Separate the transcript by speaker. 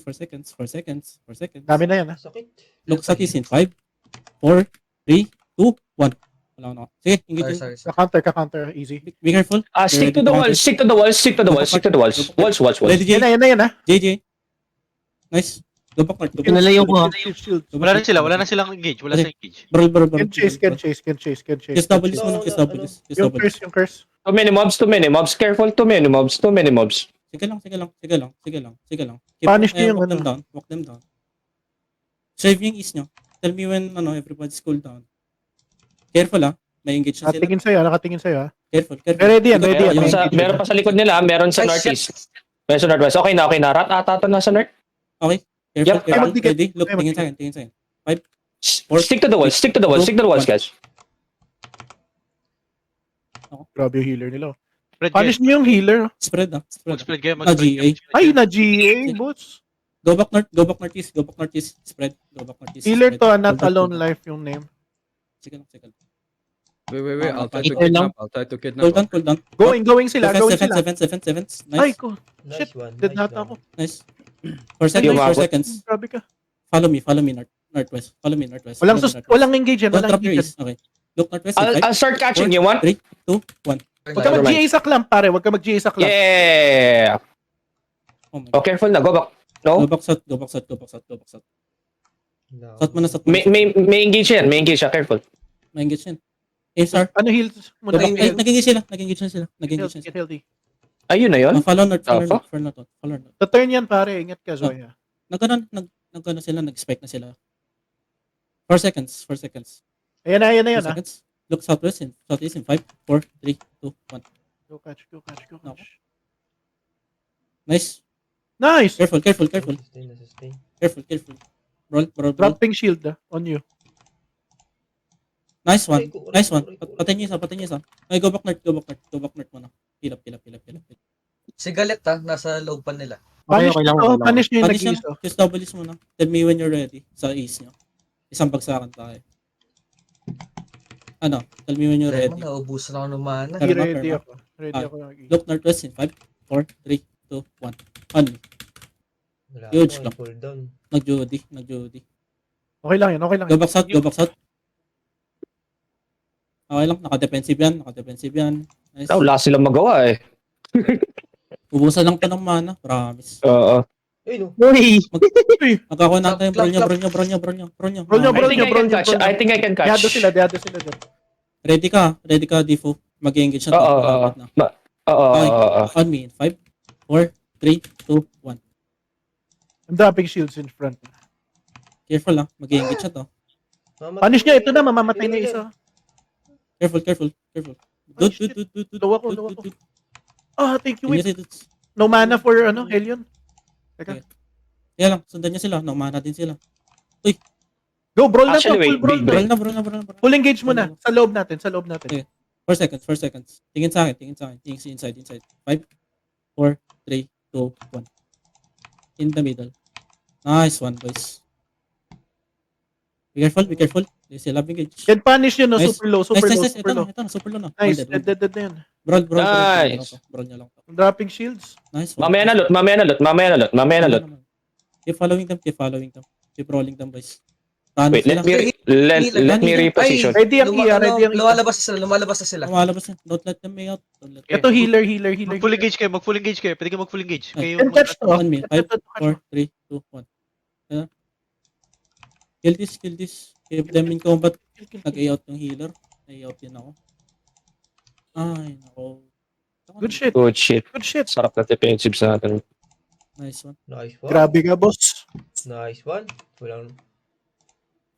Speaker 1: 4 seconds, 4 seconds, 4 seconds.
Speaker 2: Dami na yan, ha?
Speaker 3: Sakit.
Speaker 1: Look sa Tis in 5, 4, 3, 2, 1. Wala na. Sige, engage.
Speaker 4: Sorry.
Speaker 2: Ka-counter, easy.
Speaker 1: Be careful.
Speaker 5: Stick to
Speaker 1: You're
Speaker 5: the
Speaker 1: ready
Speaker 5: wall,
Speaker 1: counter.
Speaker 5: stick to the wall, stick to the wall, stick to the walls. Walls.
Speaker 1: Ready, J.
Speaker 2: Yan na, ha?
Speaker 1: JJ. Nice. Go back, Mark. Go back.
Speaker 6: Pinalayo ko.
Speaker 2: Shield.
Speaker 1: Go
Speaker 7: Wala
Speaker 1: back.
Speaker 7: na silang engage. Wala
Speaker 1: Okay.
Speaker 7: silang engage.
Speaker 1: Bro.
Speaker 2: Can chase.
Speaker 1: Kiss doubles mo na, kiss doubles. Kiss
Speaker 2: Yung
Speaker 1: doubles.
Speaker 2: curse.
Speaker 5: Too many mobs. Careful, too many mobs.
Speaker 1: Sige lang.
Speaker 2: Punish niyo yung
Speaker 1: walk them
Speaker 2: ano.
Speaker 1: down. Walk them down. Save yung ease nyo. Tell me when everybody's cool down. Careful may engage na sila.
Speaker 2: Nakatingin sa'yo, ha?
Speaker 1: Careful.
Speaker 2: Ready yan.
Speaker 5: Meron pa sa likod nila, meron sa northeast. Meron sa northwest. Okay na. Rat ata na sa north.
Speaker 1: Careful.
Speaker 5: Yep.
Speaker 1: Ready? Look, tingin sa akin.
Speaker 5: Stick to the walls, guys.
Speaker 2: Grabe yung healer nila.
Speaker 7: Spread
Speaker 2: Punish niyo yung healer.
Speaker 1: Spread.
Speaker 7: Mag-spread kayo.
Speaker 1: GA.
Speaker 2: Ay, na GA, boss.
Speaker 1: Go back northeast. Spread. Go back northeast.
Speaker 2: Healer
Speaker 1: Spread.
Speaker 2: to, not
Speaker 1: Go back,
Speaker 2: alone
Speaker 1: go back.
Speaker 2: life yung name.
Speaker 1: Sige lang.
Speaker 4: Wait. I'll try to
Speaker 6: Ito lang.
Speaker 4: kidnap.
Speaker 1: Cool down.
Speaker 2: Going sila.
Speaker 1: Defense.
Speaker 2: Ay,
Speaker 1: Nice.
Speaker 2: ko.
Speaker 3: Nice
Speaker 2: Shit,
Speaker 3: one.
Speaker 2: dead
Speaker 3: Nice
Speaker 2: nata
Speaker 3: one.
Speaker 2: ako.
Speaker 1: Nice. 4 seconds.
Speaker 5: Yung
Speaker 1: 4 seconds.
Speaker 2: Grabe ka.
Speaker 1: Follow me. Northwest. Follow me northwest.
Speaker 2: Walang engage yan.
Speaker 1: Don't
Speaker 2: Walang
Speaker 1: drop your
Speaker 2: engage
Speaker 1: ease. Okay. Look northwest.
Speaker 5: I'll start catching you, want?
Speaker 1: 3, 2, 1.
Speaker 2: Huwag ka mag-GA sa clamp, pare. Huwag ka mag-GA sa clamp.
Speaker 5: Yeah.
Speaker 1: Oh my
Speaker 5: Oh,
Speaker 1: God.
Speaker 5: careful na. Go back.
Speaker 1: Go
Speaker 5: No?
Speaker 1: back south.
Speaker 3: No.
Speaker 1: South mo na.
Speaker 5: May engage yan. Careful.
Speaker 1: May engage yan. ASR.
Speaker 2: Ano heals mo
Speaker 1: Go
Speaker 2: na?
Speaker 1: back. Ay, nag-engage sila.
Speaker 2: Get healthy.
Speaker 5: Ayun na yun.
Speaker 1: Follow north.
Speaker 5: Alpha?
Speaker 1: Follow north.
Speaker 2: Sa turn yan, pare. Ingat ka, Zoya.
Speaker 1: Nagkano sila. Nag-spike na sila. 4 seconds.
Speaker 2: Ayan na,
Speaker 1: 4
Speaker 2: ha?
Speaker 1: seconds. Look southeast in 5, 4, 3, 2, 1.
Speaker 2: Go catch.
Speaker 1: No. Nice.
Speaker 2: Nice!
Speaker 1: Careful.
Speaker 3: Sustain.
Speaker 1: Careful. Roll.
Speaker 2: Dropping shield, on you.
Speaker 1: Nice one.
Speaker 3: Aray,
Speaker 1: Patay niyo isa. Ay, go back north muna. Heal up.
Speaker 4: Si Galit nasa loob pa nila.
Speaker 2: Punish
Speaker 6: lang.
Speaker 2: Punish nyo yung
Speaker 1: Punish
Speaker 2: nag-iso.
Speaker 1: niya. Kiss doubles muna. Tell me when you're ready. Sa ace niyo. Isang bagsakan tayo. Tell me when you're ready.
Speaker 4: Naubusan ako ng mana.
Speaker 2: Ready
Speaker 1: Perma.
Speaker 2: ako. Ready ako.
Speaker 1: Look northwest in 5, 4, 3, 2, 1. On me.
Speaker 3: Wala
Speaker 1: Huge
Speaker 3: ako,
Speaker 1: lang.
Speaker 3: Pull down.
Speaker 1: Nag-Jody.
Speaker 2: Okay lang yun.
Speaker 1: Go back south. Okay lang. Naka-defensive yan. Nice.
Speaker 5: Wala silang magawa eh.
Speaker 1: Ubusan lang pa ng mana. Promise.
Speaker 5: Oo.
Speaker 3: Ay, no.
Speaker 6: Uy!
Speaker 1: Magkakawa natin yung
Speaker 3: Clap,
Speaker 1: bro nyo.
Speaker 5: I think I can catch.
Speaker 2: Deado sila dyan.
Speaker 1: Ready ka, Difo. Mag-engage na.
Speaker 5: Oo. Oo.
Speaker 1: On me in 5, 4, 3, 2, 1.
Speaker 2: I'm dropping shields in front.
Speaker 1: Careful lang. Mag-engage na to.
Speaker 2: Punish nyo. Ito na, mamamatay na isa.
Speaker 1: Careful.
Speaker 2: Oh, shit. Low ako. Ah, thank you. Wait. No mana for, Helion. Teka.
Speaker 1: Kaya lang, sundan niya sila. No mana din sila.
Speaker 2: Go, brawl na to.
Speaker 5: Actually,
Speaker 2: Full brawl
Speaker 5: wait,
Speaker 2: na.
Speaker 1: Brawl na.
Speaker 2: Full engage mo na. Sa loob natin.
Speaker 1: Okay. 4 seconds. Tingin sa akin. Tingin inside. 5, 4, 3, 2, 1. In the middle. Nice one, boys. Be careful. They still have engage.
Speaker 2: Can punish yun, no?
Speaker 1: Nice.
Speaker 2: Super low.
Speaker 1: Nice.
Speaker 2: Super low.
Speaker 1: Ito na. Super low na.
Speaker 2: Nice.
Speaker 1: One dead.
Speaker 2: Dead na yun.
Speaker 1: Brawl.
Speaker 5: Nice.
Speaker 1: Brawl niya lang to.
Speaker 2: Dropping shields.
Speaker 1: Nice one.
Speaker 5: Mamaya na lot.
Speaker 1: Keep following them. Keep rolling them, boys. Run
Speaker 5: Wait,
Speaker 1: sila.
Speaker 5: let me reposition.
Speaker 2: Ready ang E, ready ang E.
Speaker 4: Lumalabas na sila.
Speaker 1: Lumalabas yan. Don't let them make out.
Speaker 2: Ito healer.
Speaker 7: Mag-full engage kayo. Pwede kayo mag-full engage. Kayo
Speaker 2: Can catch to.
Speaker 1: On me. 5, 4, 3, 2, 1. Kill this. Keep them in combat. Nag-A-out yung healer. A-out yun ako. Ay, nako.
Speaker 2: Good shit.
Speaker 5: Good shit.
Speaker 2: Good shit.
Speaker 5: Sarap na defensive sa atin.
Speaker 1: Nice one.
Speaker 3: Nice one.
Speaker 2: Grabe ka, boss.
Speaker 3: Nice one. Walang